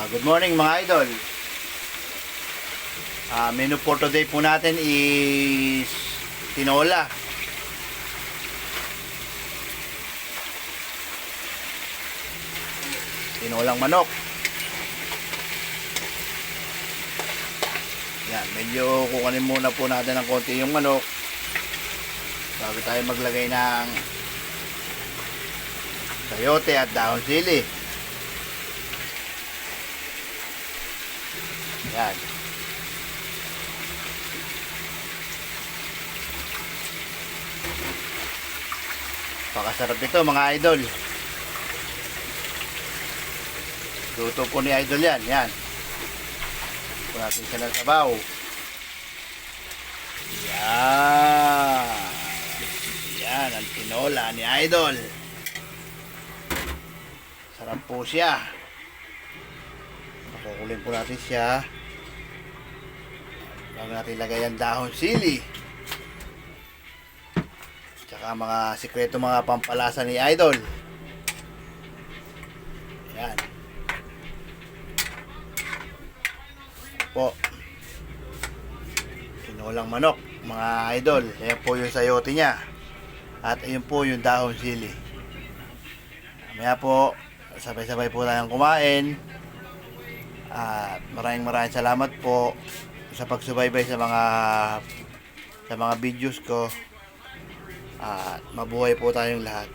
Good morning mga idol. Menu for today po natin is tinola. Tinolang manok. Yan, medyo kukunin muna po natin ng konti yung manok bago tayo maglagay ng sayote at dahon sili. Yan. Pakasarap ito mga idol. Luto po ni idol yan. Yan. Puno natin siya ng sabaw. Yan. Yan ang tinola ni idol. Sarap po siya. Pakukulin po natin siya. Bago natin ilagay ang dahon sili. Tsaka mga sikreto, mga pampalasa ni idol. Yan. Po. Tinolang manok, mga idol. Ayan po yung sayote niya. At ayun po yung dahon sili. Mamaya po, sabay-sabay po tayong kumain. At maraming salamat po sa pagsubaybay sa mga videos ko. At mabuhay po tayong lahat.